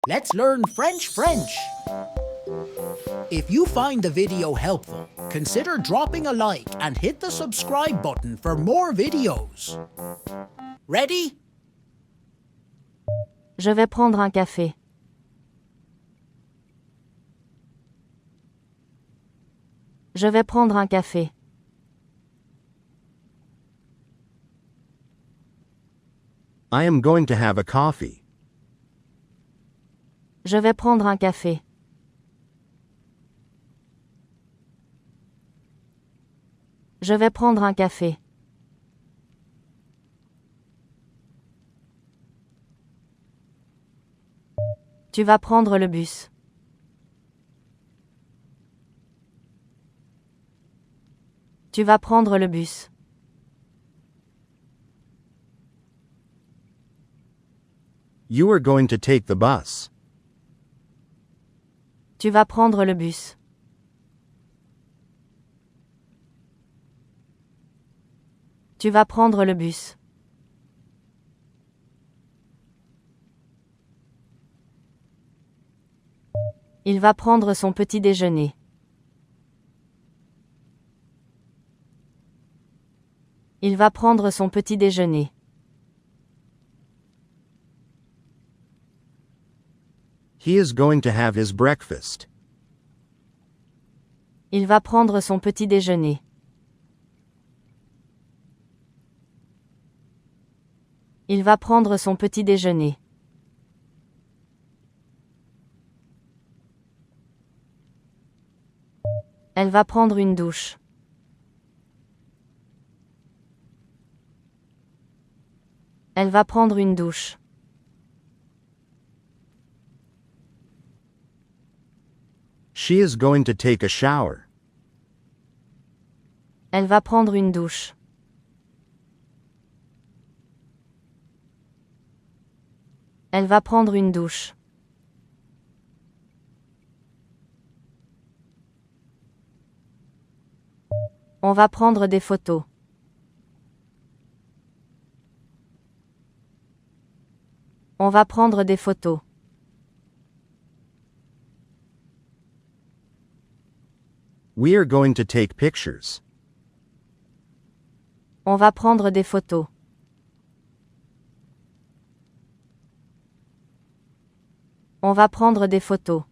Let's learn French. If you find the video helpful, consider dropping a like and hit the subscribe button for more videos. Ready? Je vais prendre un café. Je vais prendre un café. I am going to have a coffee. Je vais prendre un café. Je vais prendre un café. Tu vas prendre le bus. Tu vas prendre le bus. You are going to take the bus. Tu vas prendre le bus. Tu vas prendre le bus. Il va prendre son petit déjeuner. Il va prendre son petit déjeuner. He is going to have his breakfast. Il va prendre son petit déjeuner. Il va prendre son petit déjeuner. Elle va prendre une douche. Elle va prendre une douche. She is going to take a shower. Elle va prendre une douche. Elle va prendre une douche. On va prendre des photos. On va prendre des photos. We are going to take pictures. On va prendre des photos. On va prendre des photos.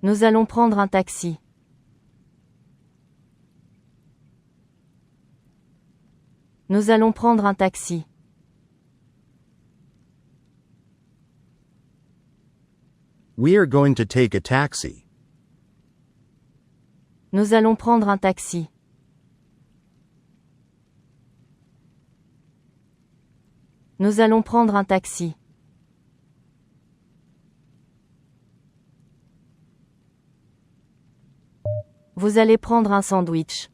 Nous allons prendre un taxi. Nous allons prendre un taxi. We are going to take a taxi. Nous allons prendre un taxi. Nous allons prendre un taxi. Vous allez prendre un sandwich.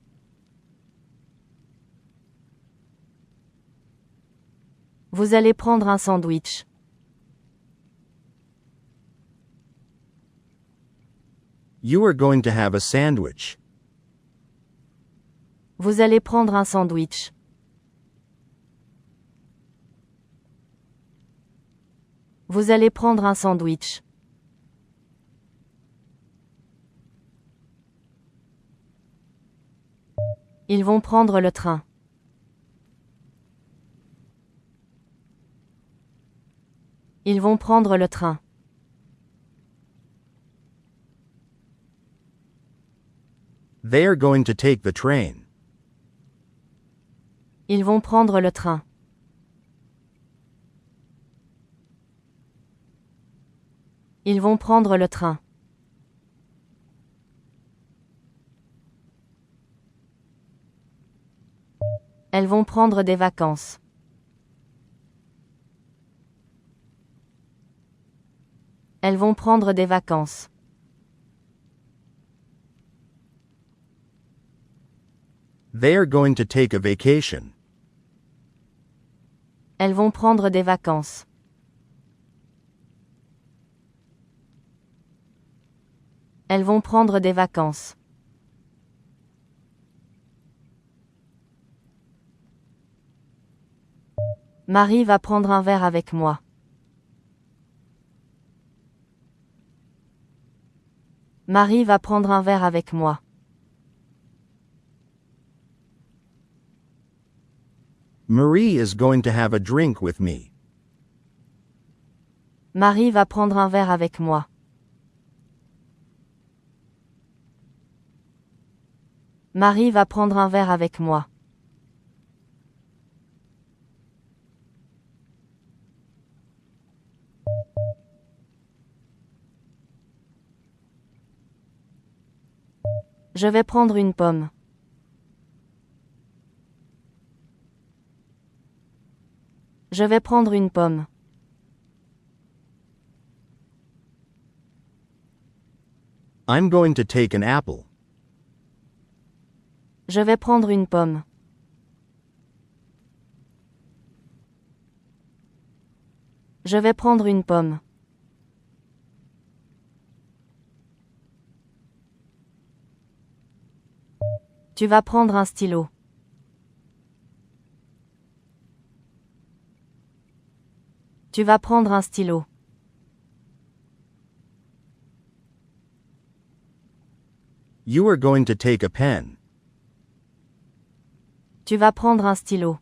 Vous allez prendre un sandwich. You are going to have a sandwich. Vous allez prendre un sandwich. Vous allez prendre un sandwich. Ils vont prendre le train. Ils vont prendre le train. They are going to take the train. Ils vont prendre le train. Ils vont prendre le train. Elles vont prendre des vacances. Elles vont prendre des vacances. They are going to take a vacation. Elles vont prendre des vacances. Elles vont prendre des vacances. Marie va prendre un verre avec moi. Marie va prendre un verre avec moi. Marie is going to have a drink with me. Marie va prendre un verre avec moi. Marie va prendre un verre avec moi. Je vais prendre une pomme. Je vais prendre une pomme. I'm going to take an apple. Je vais prendre une pomme. Je vais prendre une pomme. Tu vas prendre un stylo. Tu vas prendre un stylo. You are going to take a pen. Tu vas prendre un stylo.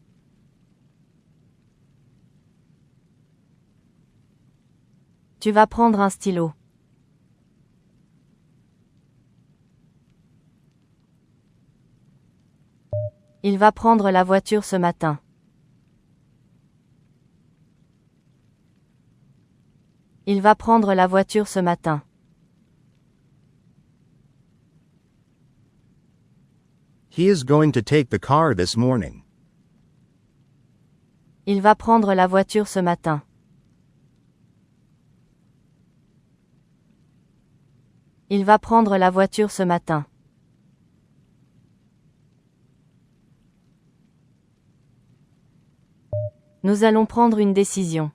Tu vas prendre un stylo. Il va prendre la voiture ce matin. Il va prendre la voiture ce matin. He is going to take the car this morning. Il va prendre la voiture ce matin. Il va prendre la voiture ce matin. Nous allons prendre une décision.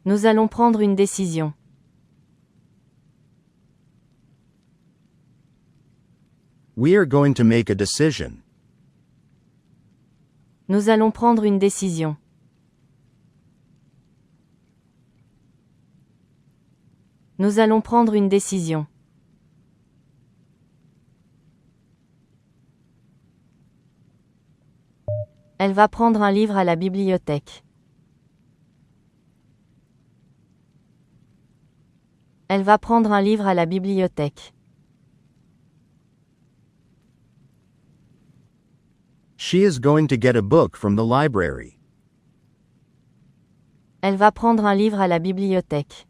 Nous allons prendre une décision. We are going to make a decision. Nous allons prendre une décision. Nous allons prendre une décision. Elle va prendre un livre à la bibliothèque. Elle va prendre un livre à la bibliothèque. She is going to get a book from the library. Elle va prendre un livre à la bibliothèque.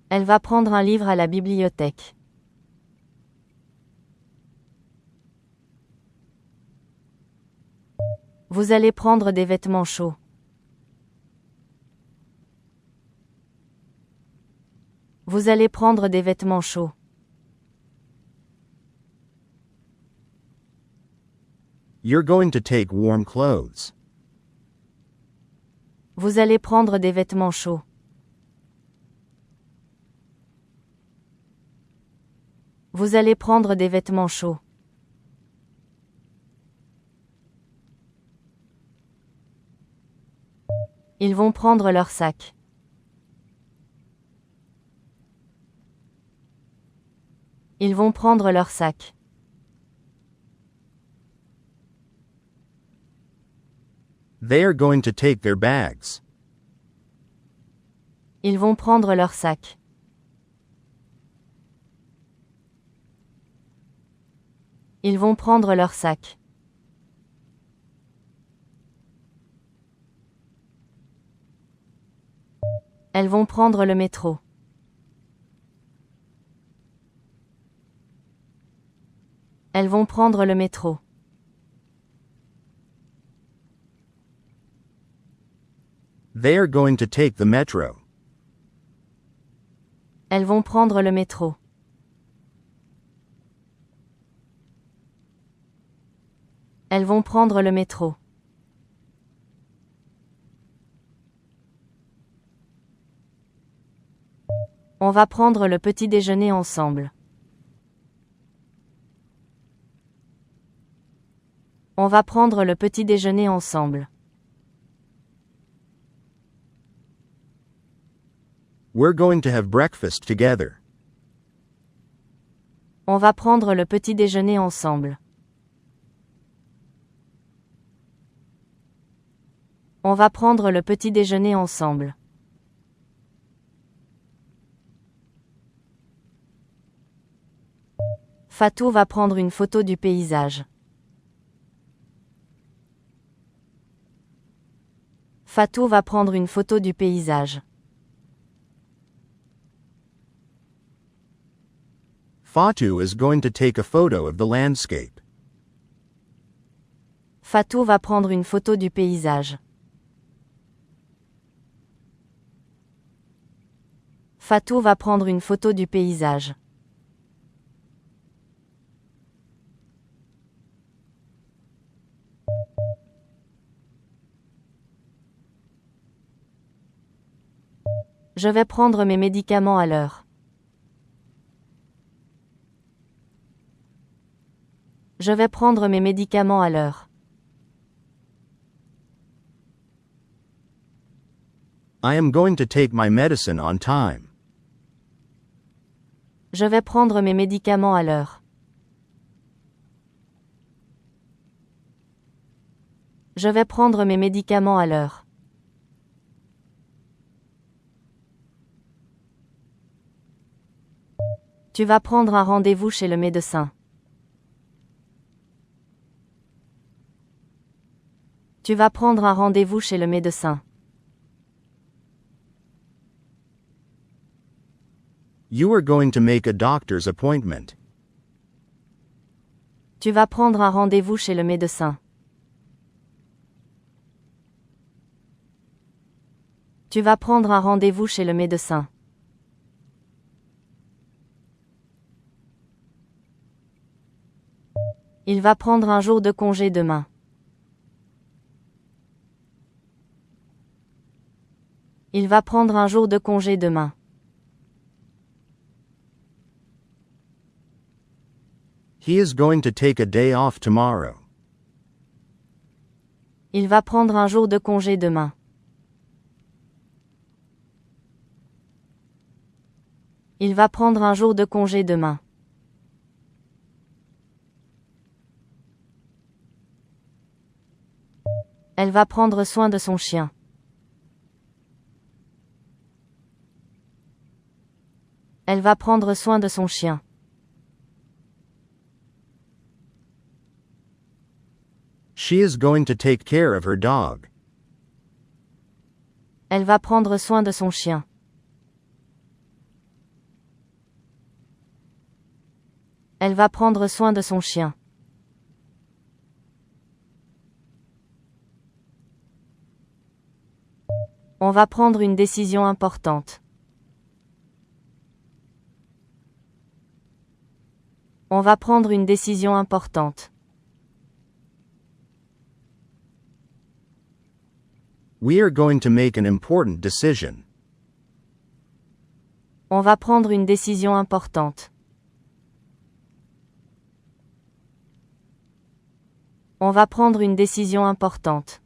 Elle va prendre un livre à la bibliothèque. Vous allez prendre des vêtements chauds. Vous allez prendre des vêtements chauds. You're going to take warm clothes. Vous allez prendre des vêtements chauds. Vous allez prendre des vêtements chauds. Ils vont prendre leur sac. Ils vont prendre leur sac. They are going to take their bags. Ils vont prendre leur sac. Ils vont prendre leur sac. Elles vont prendre le métro. Elles vont prendre le métro. They are going to take the metro. Elles vont prendre le métro. Elles vont prendre le métro. On va prendre le petit déjeuner ensemble. On va prendre le petit déjeuner ensemble. We're going to have breakfast together. On va prendre le petit déjeuner ensemble. On va prendre le petit déjeuner ensemble. Fatou va prendre une photo du paysage. Fatou va prendre une photo du paysage. Fatou is going to take a photo of the landscape. Fatou va prendre une photo du paysage. Fatou va prendre une photo du paysage. Je vais prendre mes médicaments à l'heure. Je vais prendre mes médicaments à l'heure. I am going to take my medicine on time. Je vais prendre mes médicaments à l'heure. Je vais prendre mes médicaments à l'heure. Tu vas prendre un rendez-vous chez le médecin. Tu vas prendre un rendez-vous chez le médecin. You are going to make a doctor's appointment. Tu vas prendre un rendez-vous chez le médecin. Tu vas prendre un rendez-vous chez le médecin. Il va prendre un jour de congé demain. Il va prendre un jour de congé demain. He is going to take a day off tomorrow. Il va prendre un jour de congé demain. Il va prendre un jour de congé demain. Elle va prendre soin de son chien. Elle va prendre soin de son chien. She is going to take care of her dog. Elle va prendre soin de son chien. Elle va prendre soin de son chien. On va prendre une décision importante. On va prendre une décision importante. We are going to make an important decision. On va prendre une décision importante. On va prendre une décision importante.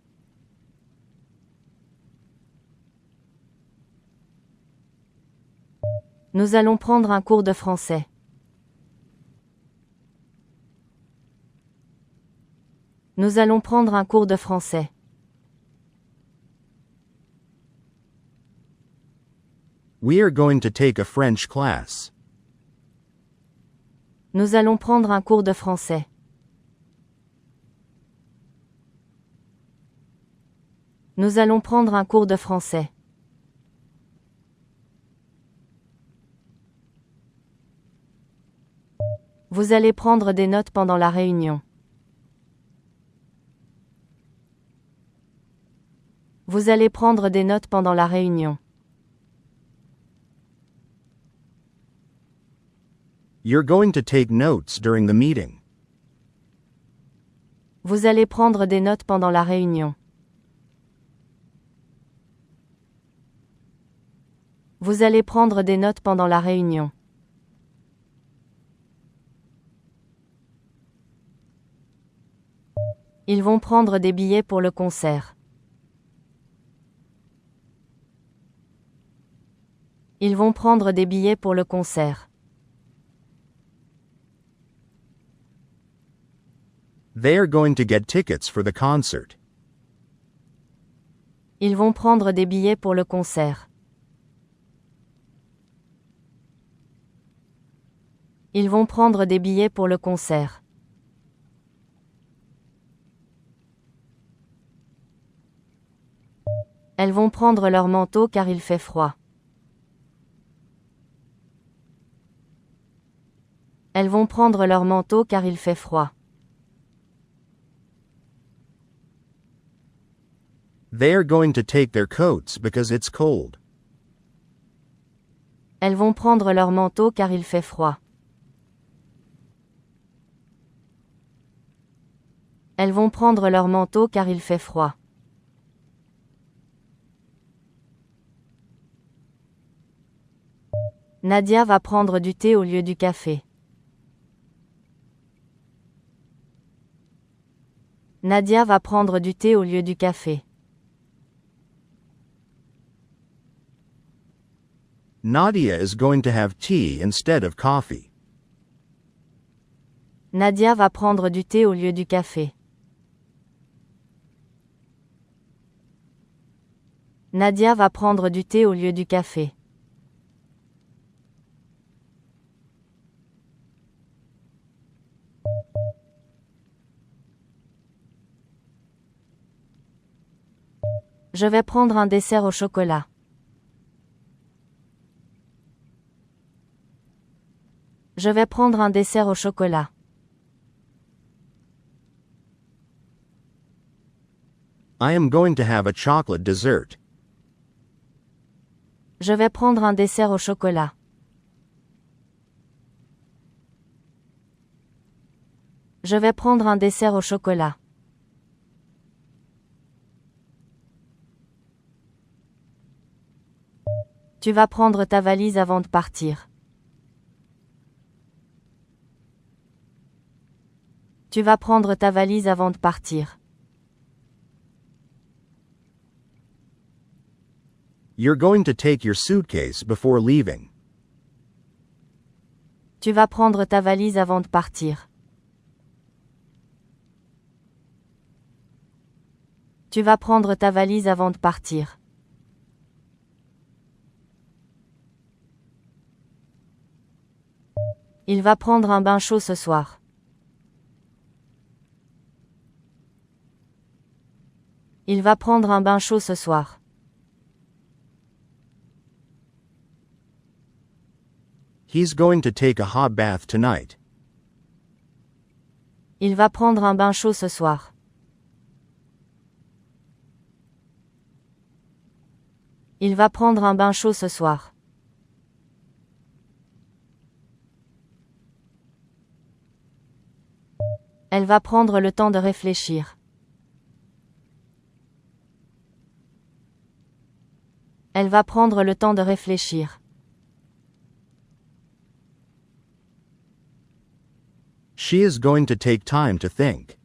Nous allons prendre un cours de français. Nous allons prendre un cours de français. We are going to take a French class. Nous allons prendre un cours de français. Nous allons prendre un cours de français. Vous allez prendre des notes pendant la réunion. Vous allez prendre des notes pendant la réunion. You're going to take notes during the meeting. Vous allez prendre des notes pendant la réunion. Vous allez prendre des notes pendant la réunion. Ils vont prendre des billets pour le concert. Ils vont prendre des billets pour le concert. They are going to get tickets for the concert. Ils vont prendre des billets pour le concert. Ils vont prendre des billets pour le concert. Elles vont prendre leur manteau car il fait froid. Elles vont prendre leur manteau car il fait froid. They are going to take their coats because it's cold. Elles vont prendre leur manteau car il fait froid. Elles vont prendre leur manteau car il fait froid. Nadia va prendre du thé au lieu du café. Nadia va prendre du thé au lieu du café. Nadia is going to have tea instead of coffee. Nadia va prendre du thé au lieu du café. Nadia va prendre du thé au lieu du café. Je vais prendre un dessert au chocolat. Je vais prendre un dessert au chocolat. I am going to have a chocolate dessert. Je vais prendre un dessert au chocolat. Je vais prendre un dessert au chocolat. Tu vas prendre ta valise avant de partir. Tu vas prendre ta valise avant de partir. You're going to take your suitcase before leaving. Tu vas prendre ta valise avant de partir. Tu vas prendre ta valise avant de partir. Il va prendre un bain chaud ce soir. Il va prendre un bain chaud ce soir. He's going to take a hot bath tonight. Il va prendre un bain chaud ce soir. Il va prendre un bain chaud ce soir. Elle va prendre le temps de réfléchir. Elle va prendre le temps de réfléchir. She is going to take time to think.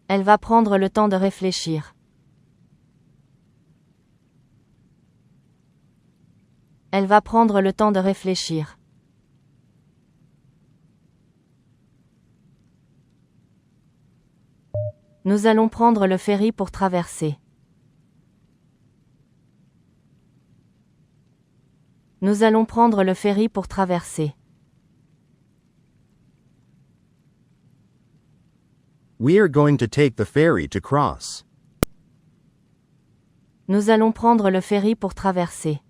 Elle va prendre le temps de réfléchir. Elle va prendre le temps de réfléchir. Nous allons prendre le ferry pour traverser. Nous allons prendre le ferry pour traverser. We are going to take the ferry to cross. Nous allons prendre le ferry pour traverser.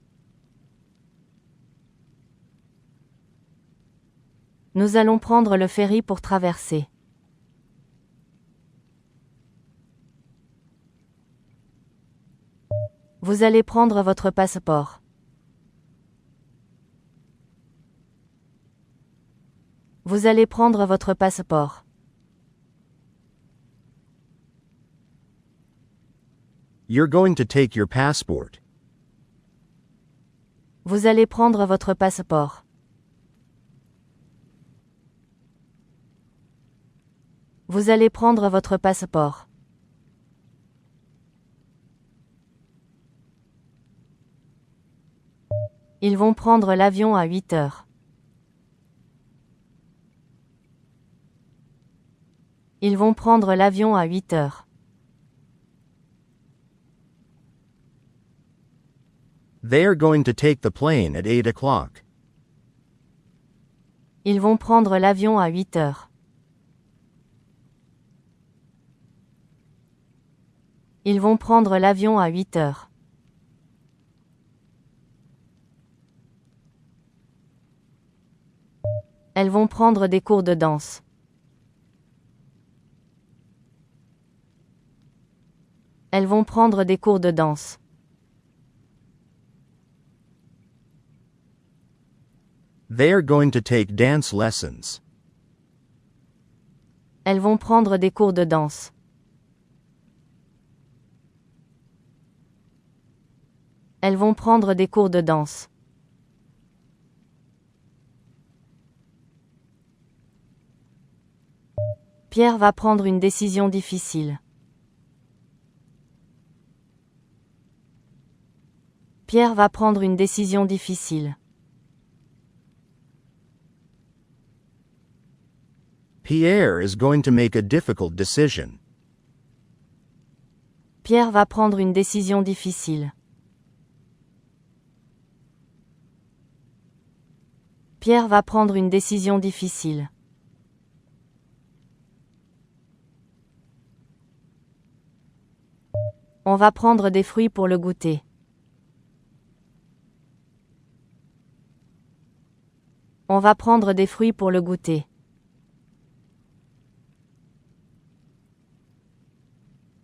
Nous allons prendre le ferry pour traverser. Vous allez prendre votre passeport. Vous allez prendre votre passeport. You're going to take your passport. Vous allez prendre votre passeport. Vous allez prendre votre passeport. Ils vont prendre l'avion à 8 heures. Ils vont prendre l'avion à 8 heures. They are going to take the plane at 8 o'clock. Ils vont prendre l'avion à 8 heures. Ils vont prendre l'avion à 8 heures. Elles vont prendre des cours de danse. Elles vont prendre des cours de danse. They are going to take dance lessons. Elles vont prendre des cours de danse. Elles vont prendre des cours de danse. Pierre va prendre une décision difficile. Pierre va prendre une décision difficile. Pierre is going to make a difficult decision. Pierre va prendre une décision difficile. Pierre va prendre une décision difficile. On va prendre des fruits pour le goûter. On va prendre des fruits pour le goûter.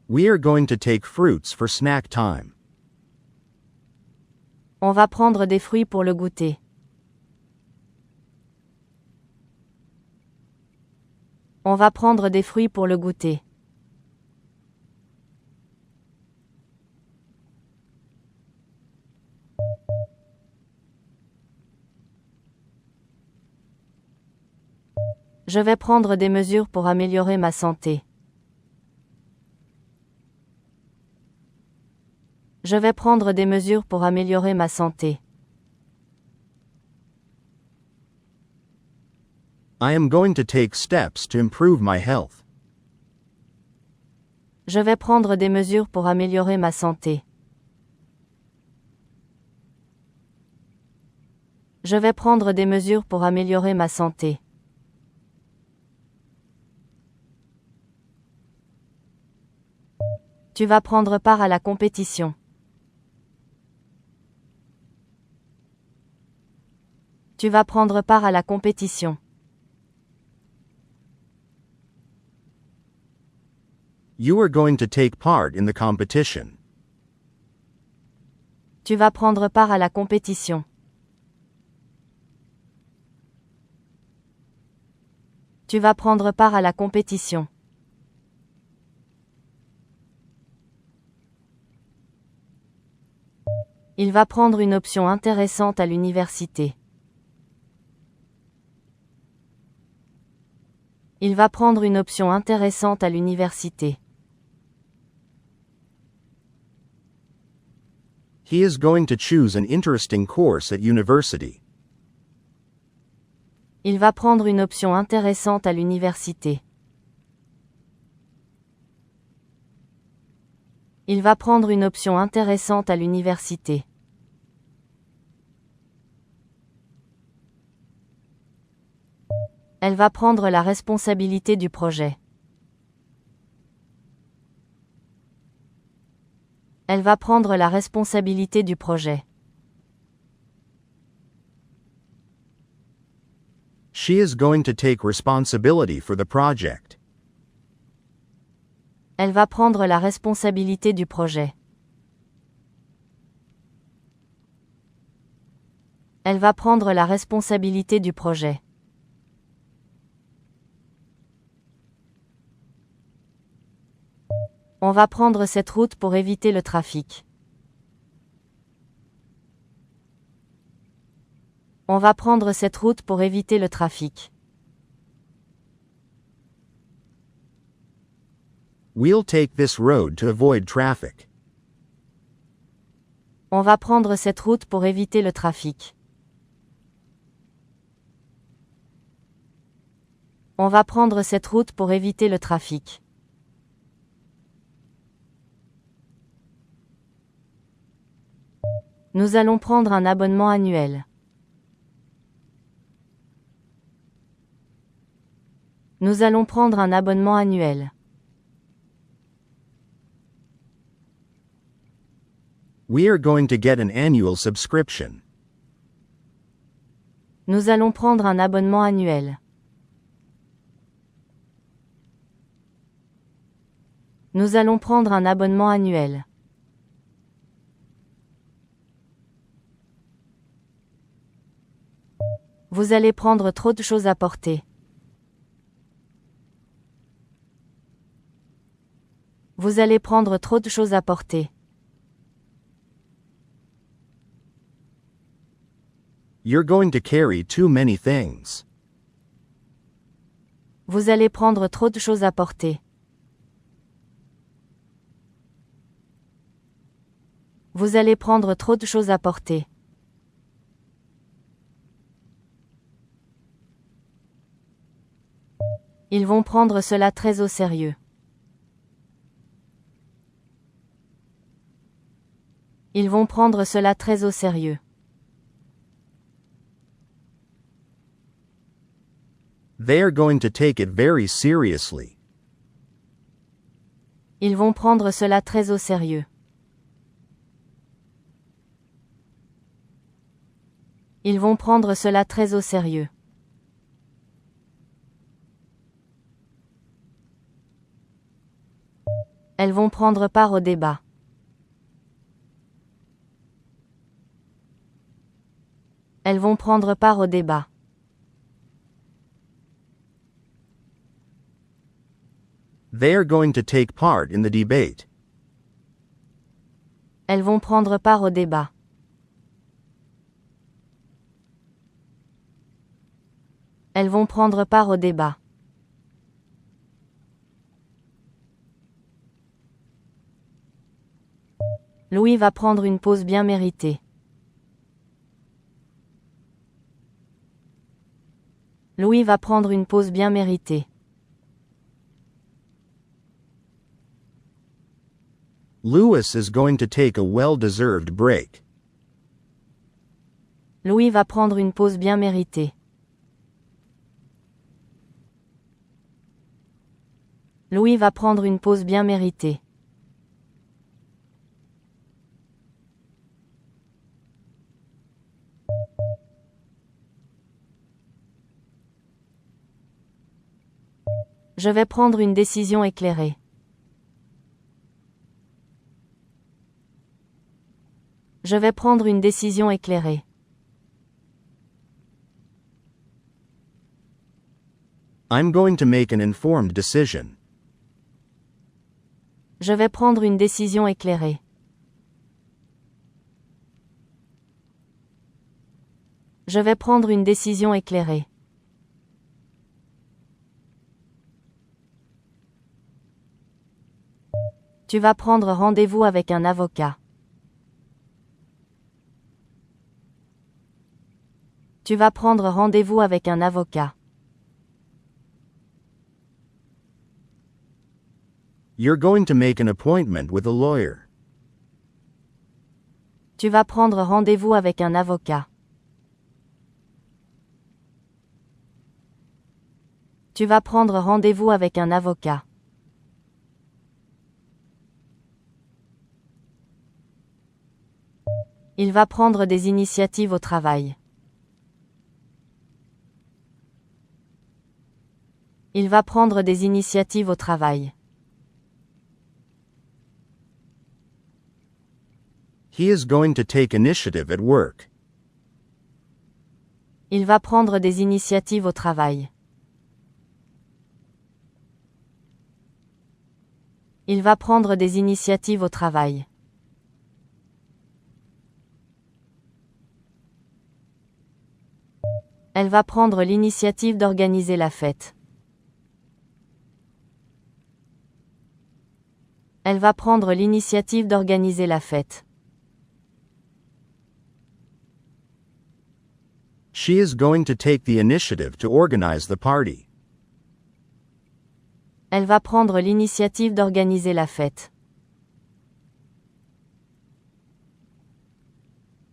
We are going to take fruits for snack time. On va prendre des fruits pour le goûter. On va prendre des fruits pour le goûter. Je vais prendre des mesures pour améliorer ma santé. Je vais prendre des mesures pour améliorer ma santé. I am going to take steps to improve my health. Je vais prendre des mesures pour améliorer ma santé. Je vais prendre des mesures pour améliorer ma santé. Tu vas prendre part à la compétition. Tu vas prendre part à la compétition. You are going to take part in the competition. Tu vas prendre part à la compétition. Tu vas prendre part à la compétition. Il va prendre une option intéressante à l'université. Il va prendre une option intéressante à l'université. He is going to choose an interesting course at university. Il va prendre une option intéressante à l'université. Il va prendre une option intéressante à l'université. Elle va prendre la responsabilité du projet. Elle va prendre la responsabilité du projet. She is going to take responsibility for the project. Elle va prendre la responsabilité du projet. Elle va prendre la responsabilité du projet. On va prendre cette route pour éviter le trafic. On va prendre cette route pour éviter le trafic. We'll take this road to avoid traffic. On va prendre cette route pour éviter le trafic. On va prendre cette route pour éviter le trafic. Nous allons prendre un abonnement annuel. Nous allons prendre un abonnement annuel. We are going to get an annual subscription. Nous allons prendre un abonnement annuel. Nous allons prendre un abonnement annuel. Vous allez prendre trop de choses à porter. Vous allez prendre trop de choses à porter. You're going to carry too many things. Vous allez prendre trop de choses à porter. Vous allez prendre trop de choses à porter. Ils vont prendre cela très au sérieux. Ils vont prendre cela très au sérieux. They are going to take it very seriously. Ils vont prendre cela très au sérieux. Ils vont prendre cela très au sérieux. Elles vont prendre part au débat. Elles vont prendre part au débat. They are going to take part in the debate. Elles vont prendre part au débat. Elles vont prendre part au débat. Louis va prendre une pause bien méritée. Louis va prendre une pause bien méritée. Louis is going to take a well-deserved break. Louis va prendre une pause bien méritée. Louis va prendre une pause bien méritée. Je vais prendre une décision éclairée. Je vais prendre une décision éclairée. I'm going to make an informed decision. Je vais prendre une décision éclairée. Je vais prendre une décision éclairée. Tu vas prendre rendez-vous avec un avocat. Tu vas prendre rendez-vous avec un avocat. You're going to make an appointment with a lawyer. Tu vas prendre rendez-vous avec un avocat. Tu vas prendre rendez-vous avec un avocat. Il va prendre des initiatives au travail. Il va prendre des initiatives au travail. He is going to take initiative at work. Il va prendre des initiatives au travail. Il va prendre des initiatives au travail. Elle va prendre l'initiative d'organiser la fête. Elle va prendre l'initiative d'organiser la fête. She is going to take the initiative to organize the party. Elle va prendre l'initiative d'organiser la fête.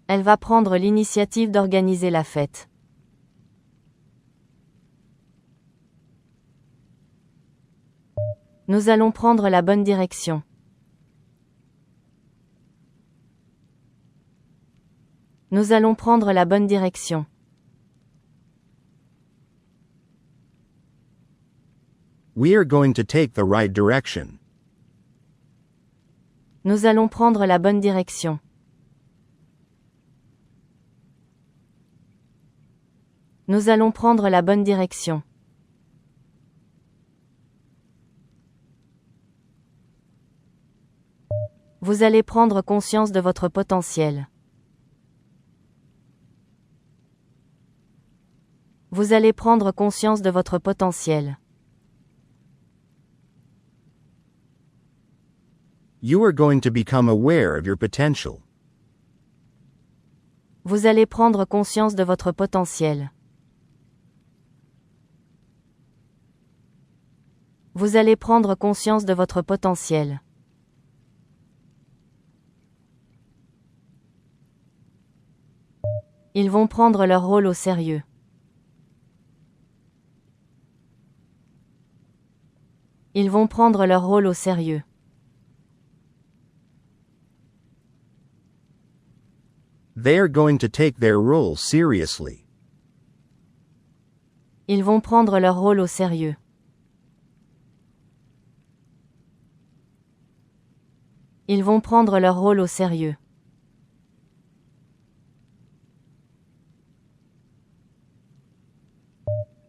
Elle va prendre l'initiative d'organiser la fête. Nous allons prendre la bonne direction. Nous allons prendre la bonne direction. We are going to take the right direction. Nous allons prendre la bonne direction. Nous allons prendre la bonne direction. Vous allez prendre conscience de votre potentiel. Vous allez prendre conscience de votre potentiel. You are going to become aware of your potential. Vous allez prendre conscience de votre potentiel. Vous allez prendre conscience de votre potentiel. Ils vont prendre leur rôle au sérieux. Ils vont prendre leur rôle au sérieux. They are going to take their role seriously. Ils vont prendre leur rôle au sérieux. Ils vont prendre leur rôle au sérieux.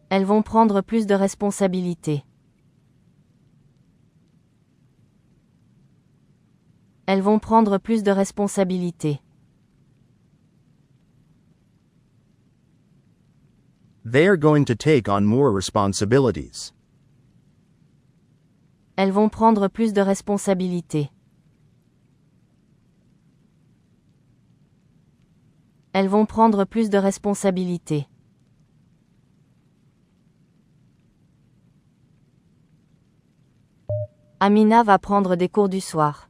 Elles vont prendre plus de responsabilités. Elles vont prendre plus de responsabilités. They are going to take on more responsibilities. Elles vont prendre plus de responsabilités. Elles vont prendre plus de responsabilités. Amina va prendre des cours du soir.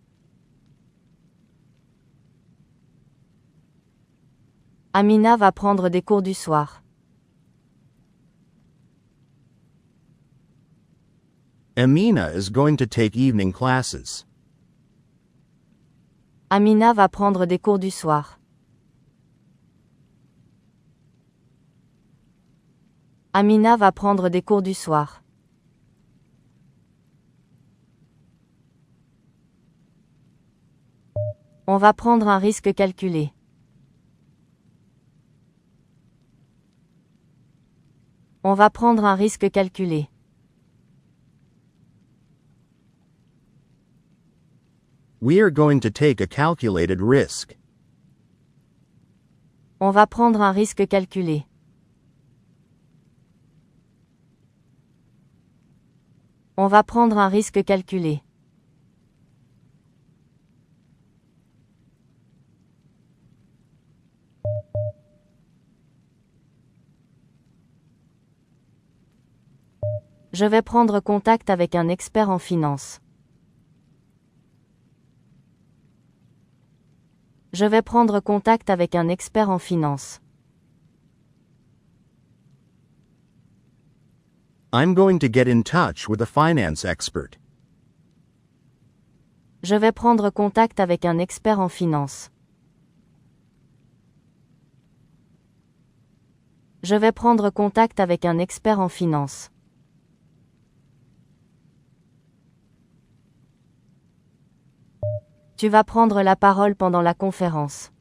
Amina va prendre des cours du soir. Amina is going to take evening classes. Amina va prendre des cours du soir. Amina va prendre des cours du soir. On va prendre un risque calculé. On va prendre un risque calculé. We are going to take a calculated risk. On va prendre un risque calculé. On va prendre un risque calculé. Je vais prendre contact avec un expert en finance. Je vais prendre contact avec un expert en finance. I'm going to get in touch with a finance expert. Je vais prendre contact avec un expert en finance. Je vais prendre contact avec un expert en finance. Tu vas prendre la parole pendant la conférence.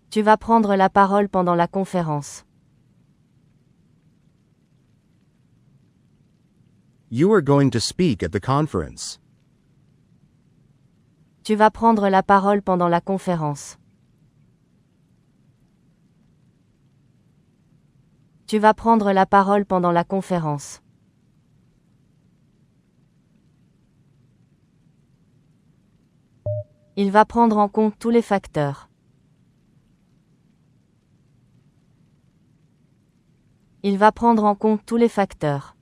Tu vas prendre la parole pendant la conférence. You are going to speak at the conference. Tu vas prendre la parole pendant la conférence. Tu vas prendre la parole pendant la conférence. Il va prendre en compte tous les facteurs. Il va prendre en compte tous les facteurs.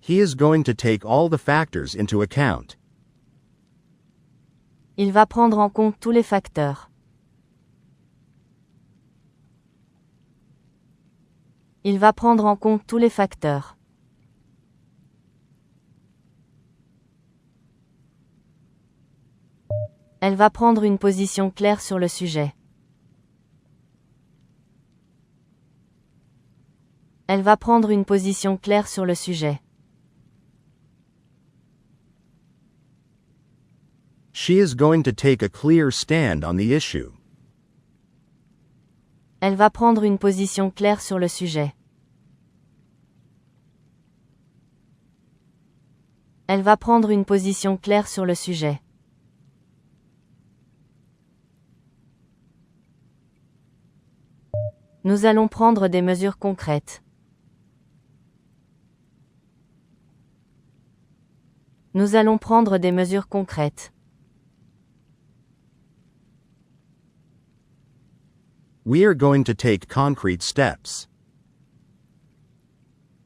He is going to take all the factors into account. Il va prendre en compte tous les facteurs. Il va prendre en compte tous les facteurs. Elle va prendre une position claire sur le sujet. Elle va prendre une position claire sur le sujet. She is going to take a clear stand on the issue. Elle va prendre une position claire sur le sujet. Elle va prendre une position claire sur le sujet. Nous allons prendre des mesures concrètes. Nous allons prendre des mesures concrètes. We are going to take concrete steps.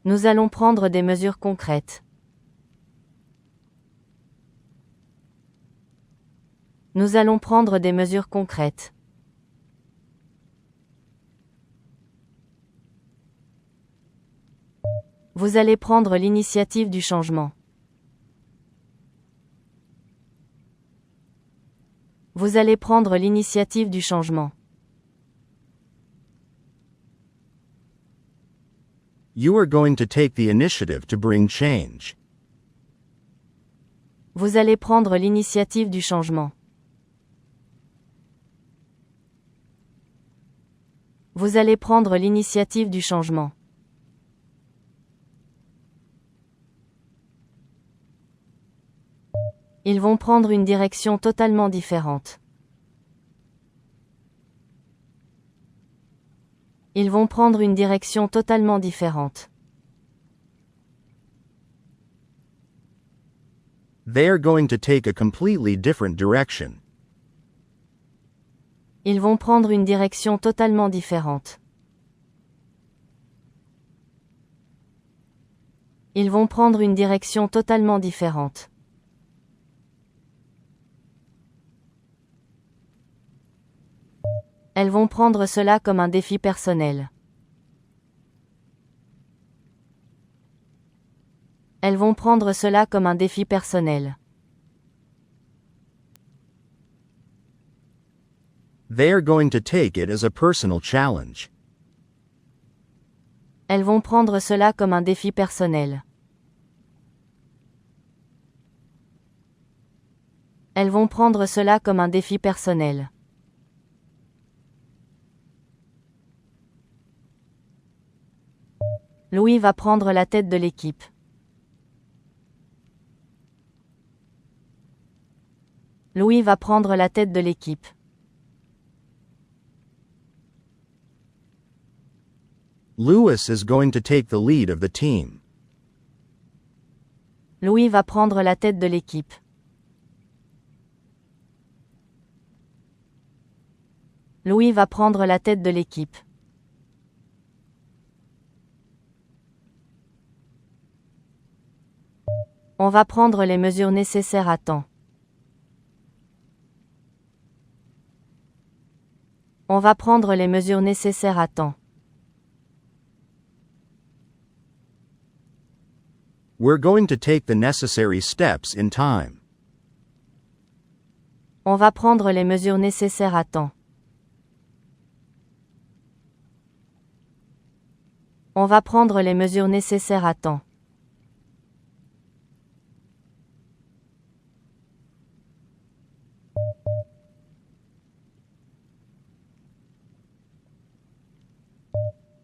Nous allons prendre des mesures concrètes. Nous allons prendre des mesures concrètes. Vous allez prendre l'initiative du changement. Vous allez prendre l'initiative du changement. You are going to take the initiative to bring change. Vous allez prendre l'initiative du changement. Vous allez prendre l'initiative du changement. Ils vont prendre une direction totalement différente. Ils vont prendre une direction totalement différente. They are going to take a completely different direction. Ils vont prendre une direction totalement différente. Ils vont prendre une direction totalement différente. Elles vont prendre cela comme un défi personnel. Elles vont prendre cela comme un défi personnel. They are going to take it as a personal challenge. Elles vont prendre cela comme un défi personnel. Elles vont prendre cela comme un défi personnel. Louis va prendre la tête de l'équipe. Louis va prendre la tête de l'équipe. Louis is going to take the lead of the team. Louis va prendre la tête de l'équipe. Louis va prendre la tête de l'équipe. On va prendre les mesures nécessaires à temps. On va prendre les mesures nécessaires à temps. We're going to take the necessary steps in time. On va prendre les mesures nécessaires à temps. On va prendre les mesures nécessaires à temps.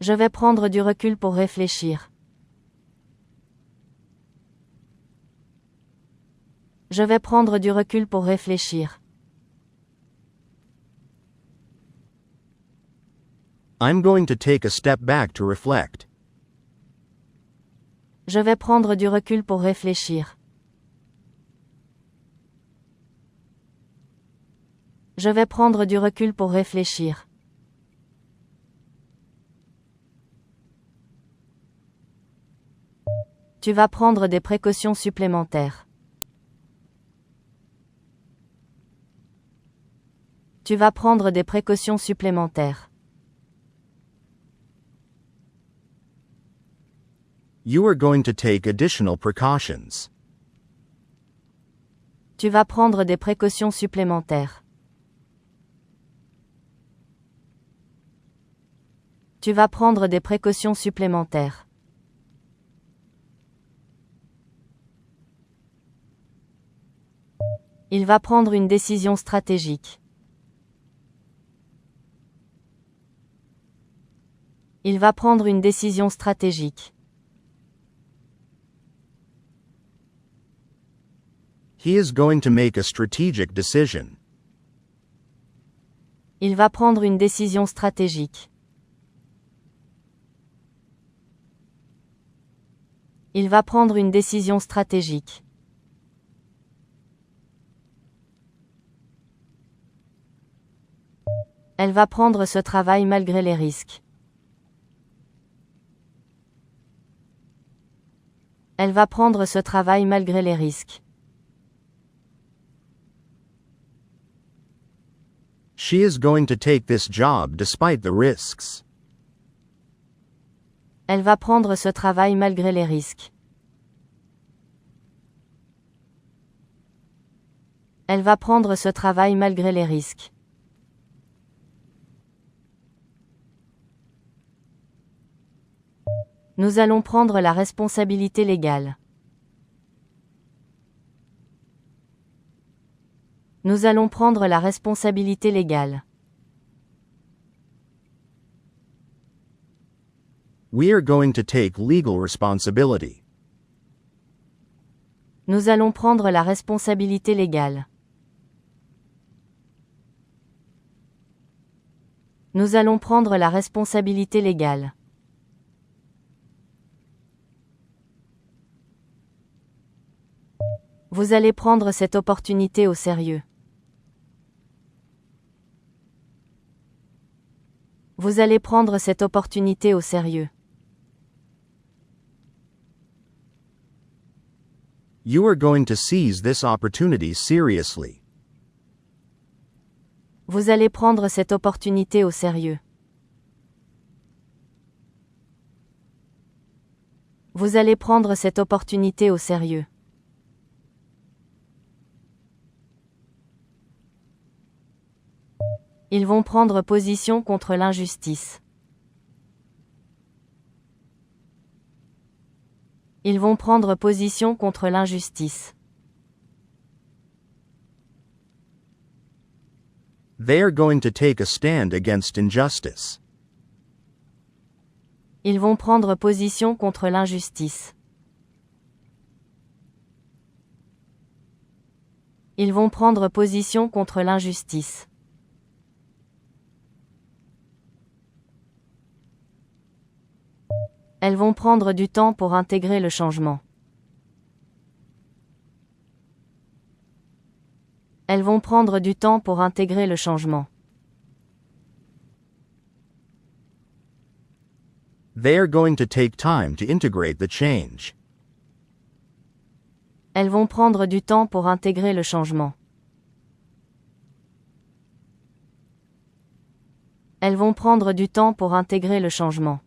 Je vais prendre du recul pour réfléchir. Je vais prendre du recul pour réfléchir. I'm going to take a step back to reflect. Je vais prendre du recul pour réfléchir. Je vais prendre du recul pour réfléchir. Tu vas prendre des précautions supplémentaires. Tu vas prendre des précautions supplémentaires. You are going to take additional precautions. Tu vas prendre des précautions supplémentaires. Tu vas prendre des précautions supplémentaires. Il va prendre une décision stratégique. Il va prendre une décision stratégique. He is going to make a strategic decision. Il va prendre une décision stratégique. Il va prendre une décision stratégique. Elle va prendre ce travail malgré les risques. Elle va prendre ce travail malgré les risques. She is going to take this job despite the risks. Elle va prendre ce travail malgré les risques. Elle va prendre ce travail malgré les risques. Nous allons prendre la responsabilité légale. Nous allons prendre la responsabilité légale. We are going to take legal responsibility. Nous allons prendre la responsabilité légale. Nous allons prendre la responsabilité légale. Vous allez prendre cette opportunité au sérieux. Vous allez prendre cette opportunité au sérieux. You are going to seize this opportunity seriously. Vous allez prendre cette opportunité au sérieux. Vous allez prendre cette opportunité au sérieux. Ils vont prendre position contre l'injustice. Ils vont prendre position contre l'injustice. They are going to take a stand against injustice. Ils vont prendre position contre l'injustice. Ils vont prendre position contre l'injustice. Elles vont prendre du temps pour intégrer le changement. Elles vont prendre du temps pour intégrer le changement. They are going to take time to integrate the change. Elles vont prendre du temps pour intégrer le changement. Elles vont prendre du temps pour intégrer le changement.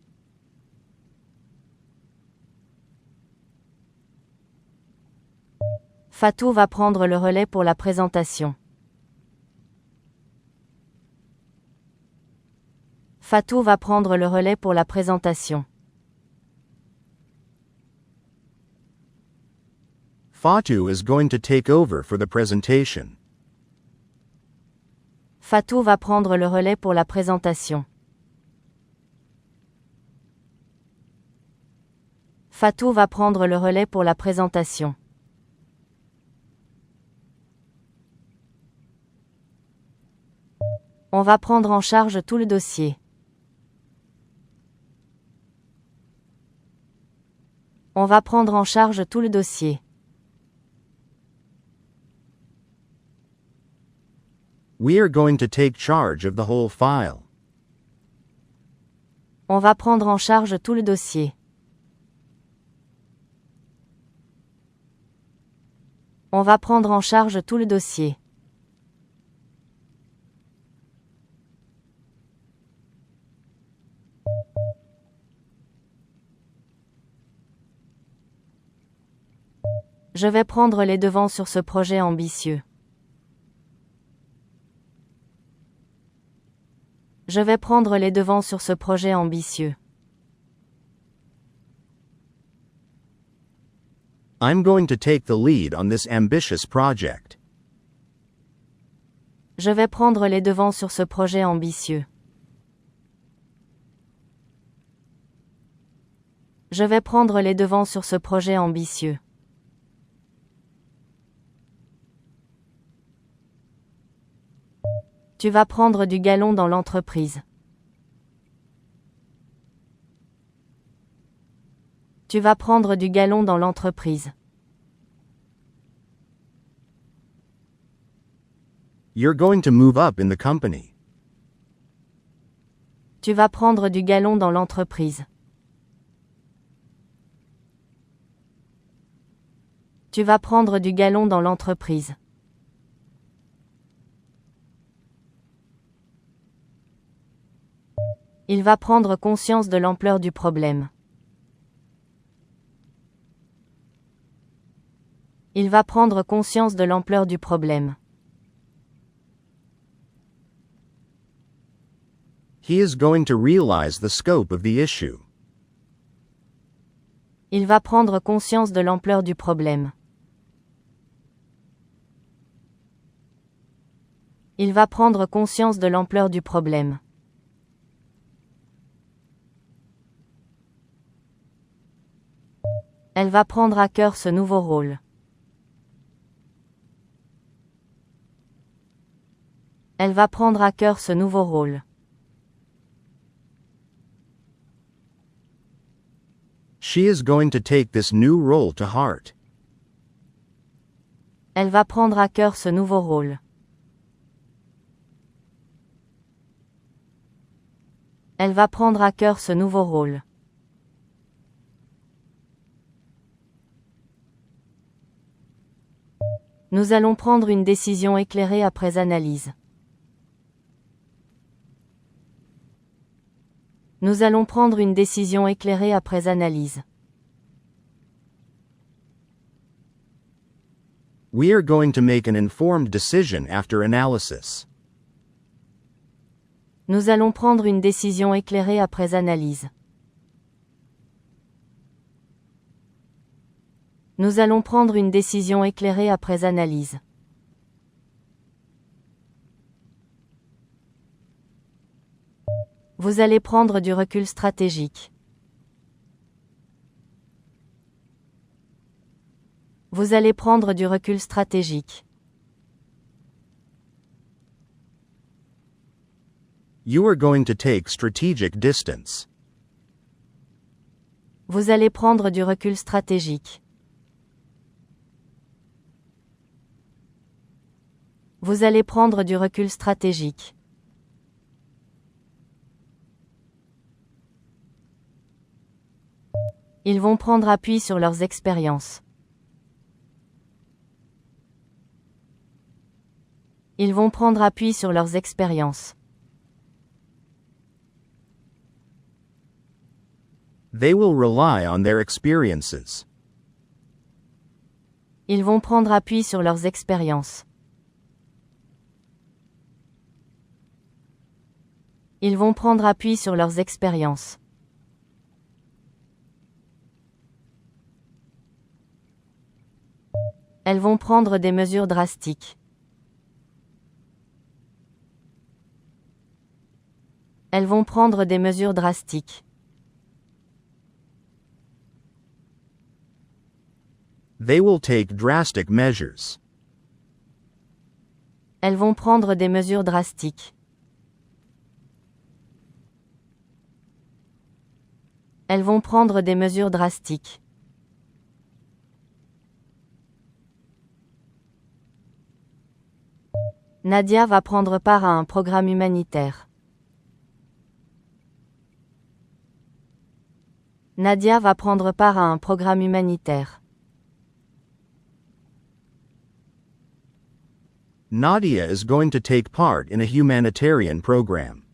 Fatou va prendre le relais pour la présentation. Fatou va prendre le relais pour la présentation. Fatou is going to take over for the presentation. Fatou va prendre le relais pour la présentation. Fatou va prendre le relais pour la présentation. On va prendre en charge tout le dossier. On va prendre en charge tout le dossier. We are going to take charge of the whole file. On va prendre en charge tout le dossier. On va prendre en charge tout le dossier. Je vais prendre les devants sur ce projet ambitieux. Je vais prendre les devants sur ce projet ambitieux. I'm going to take the lead on this ambitious project. Je vais prendre les devants sur ce projet ambitieux. Je vais prendre les devants sur ce projet ambitieux. Tu vas prendre du galon dans l'entreprise. Tu vas prendre du galon dans l'entreprise. You're going to move up in the company. Tu vas prendre du galon dans l'entreprise. Tu vas prendre du galon dans l'entreprise. Il va prendre conscience de l'ampleur du problème. Il va prendre conscience de l'ampleur du problème. He is going to realize the scope of the issue. Il va prendre conscience de l'ampleur du problème. Il va prendre conscience de l'ampleur du problème. Elle va prendre à cœur ce nouveau rôle. Elle va prendre à cœur ce nouveau rôle. She is going to take this new role to heart. Elle va prendre à cœur ce nouveau rôle. Elle va prendre à cœur ce nouveau rôle. Nous allons prendre une décision éclairée après analyse. Nous allons prendre une décision éclairée après analyse. We are going to make an informed decision after analysis. Nous allons prendre une décision éclairée après analyse. Nous allons prendre une décision éclairée après analyse. Vous allez prendre du recul stratégique. Vous allez prendre du recul stratégique. You are going to take strategic distance. Vous allez prendre du recul stratégique. Vous allez prendre du recul stratégique. Ils vont prendre appui sur leurs expériences. Ils vont prendre appui sur leurs expériences. They will rely on their experiences. Ils vont prendre appui sur leurs expériences. Ils vont prendre appui sur leurs expériences. Elles vont prendre des mesures drastiques. Elles vont prendre des mesures drastiques. They will take drastic measures. Elles vont prendre des mesures drastiques. Elles vont prendre des mesures drastiques. Nadia va prendre part à un programme humanitaire. Nadia va prendre part à un programme humanitaire. Nadia is going to take part in a humanitarian program.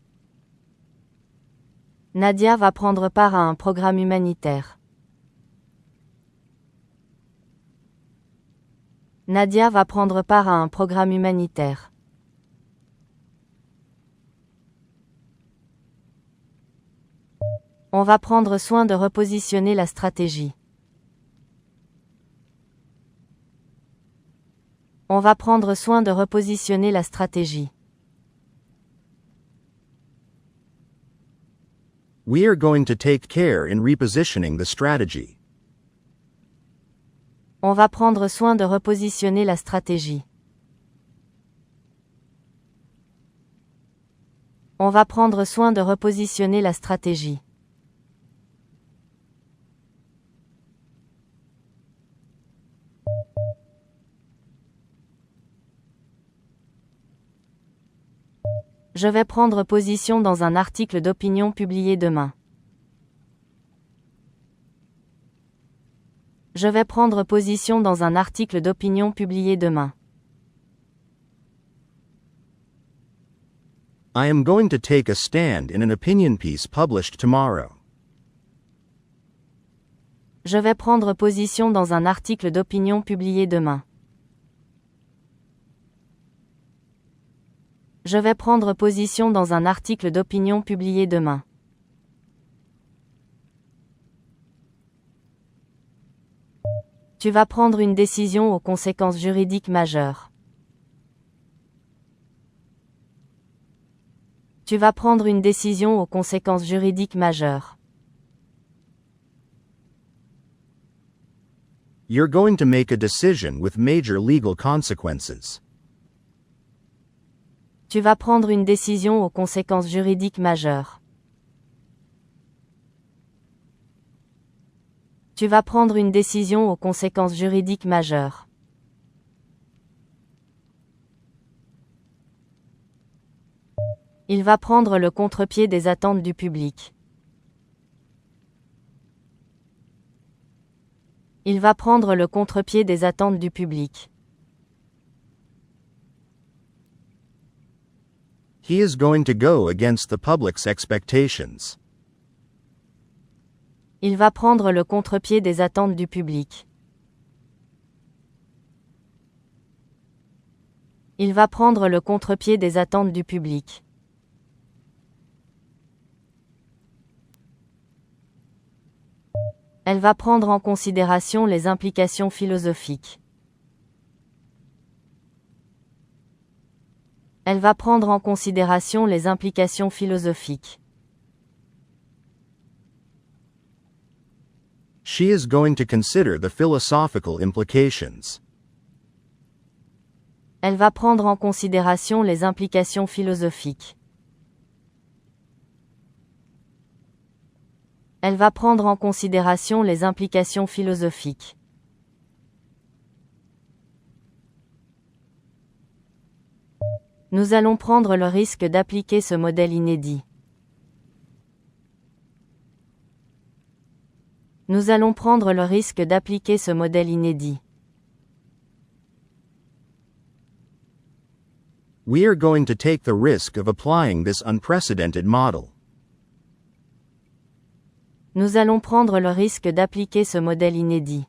Nadia va prendre part à un programme humanitaire. Nadia va prendre part à un programme humanitaire. On va prendre soin de repositionner la stratégie. On va prendre soin de repositionner la stratégie. We are going to take care in repositioning the strategy. On va prendre soin de repositionner la stratégie. On va prendre soin de repositionner la stratégie. Je vais prendre position dans un article d'opinion publié demain. Je vais prendre position dans un article d'opinion publié demain. I am going to take a stand in an opinion piece published tomorrow. Je vais prendre position dans un article d'opinion publié demain. Je vais prendre position dans un article d'opinion publié demain. Tu vas prendre une décision aux conséquences juridiques majeures. Tu vas prendre une décision aux conséquences juridiques majeures. You're going to make a decision with major legal consequences. Tu vas prendre une décision aux conséquences juridiques majeures. Tu vas prendre une décision aux conséquences juridiques majeures. Il va prendre le contre-pied des attentes du public. Il va prendre le contre-pied des attentes du public. He is going to go against the public's expectations. Il va prendre le contre-pied des attentes du public. Il va prendre le contre-pied des attentes du public. Elle va prendre en considération les implications philosophiques. Elle va prendre en considération les implications philosophiques. She is going to consider the philosophical implications. Elle va prendre en considération les implications philosophiques. Elle va prendre en considération les implications philosophiques. Nous allons prendre le risque d'appliquer ce modèle inédit. Nous allons prendre le risque d'appliquer ce modèle inédit. We are going to take the risk of applying this unprecedented model. Nous allons prendre le risque d'appliquer ce modèle inédit.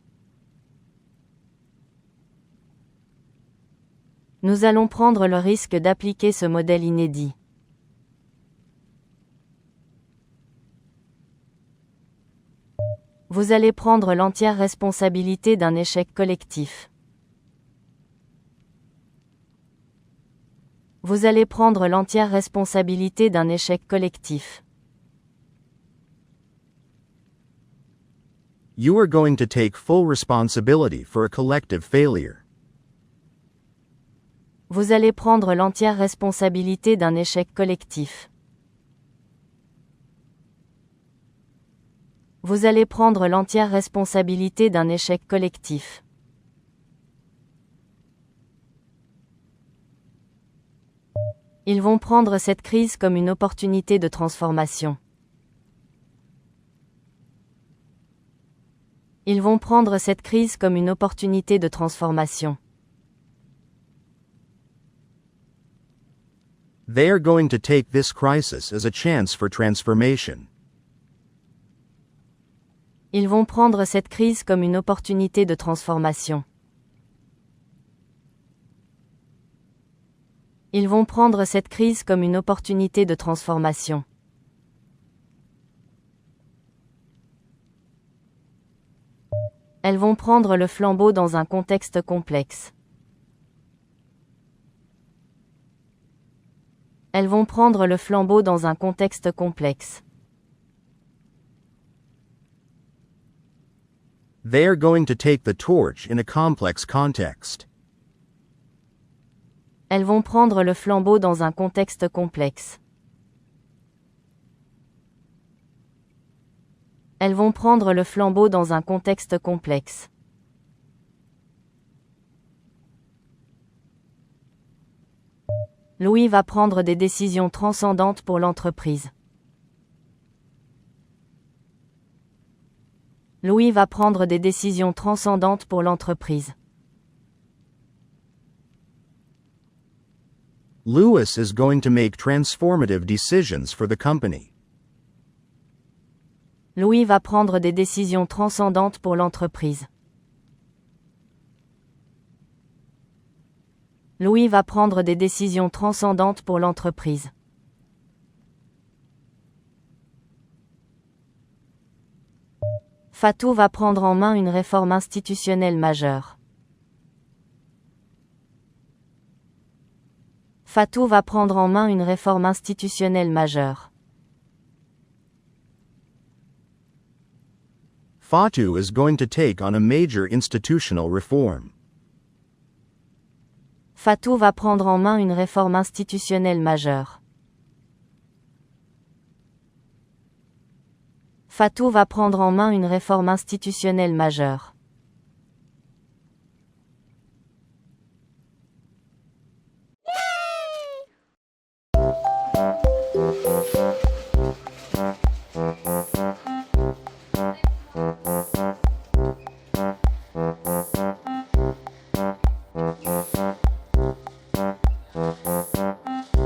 Nous allons prendre le risque d'appliquer ce modèle inédit. Vous allez prendre l'entière responsabilité d'un échec collectif. Vous allez prendre l'entière responsabilité d'un échec collectif. You are going to take full responsibility for a collective failure. Vous allez prendre l'entière responsabilité d'un échec collectif. Vous allez prendre l'entière responsabilité d'un échec collectif. Ils vont prendre cette crise comme une opportunité de transformation. Ils vont prendre cette crise comme une opportunité de transformation. They are going to take this crisis as a chance for transformation. Ils vont prendre cette crise comme une opportunité de transformation. Ils vont prendre cette crise comme une opportunité de transformation. Elles vont prendre le flambeau dans un contexte complexe. Elles vont prendre le flambeau dans un contexte complexe. They are going to take the torch in a complex context. Elles vont prendre le flambeau dans un contexte complexe. Elles vont prendre le flambeau dans un contexte complexe. Louis va prendre des décisions transcendantes pour l'entreprise. Louis va prendre des décisions transcendantes pour l'entreprise. Louis is going to make transformative decisions for the company. Louis va prendre des décisions transcendantes pour l'entreprise. Louis va prendre des décisions transcendantes pour l'entreprise. Fatou va prendre en main une réforme institutionnelle majeure. Fatou va prendre en main une réforme institutionnelle majeure. Fatou is going to take on a major institutional reform. Fatou va prendre en main une réforme institutionnelle majeure. Fatou va prendre en main une réforme institutionnelle majeure.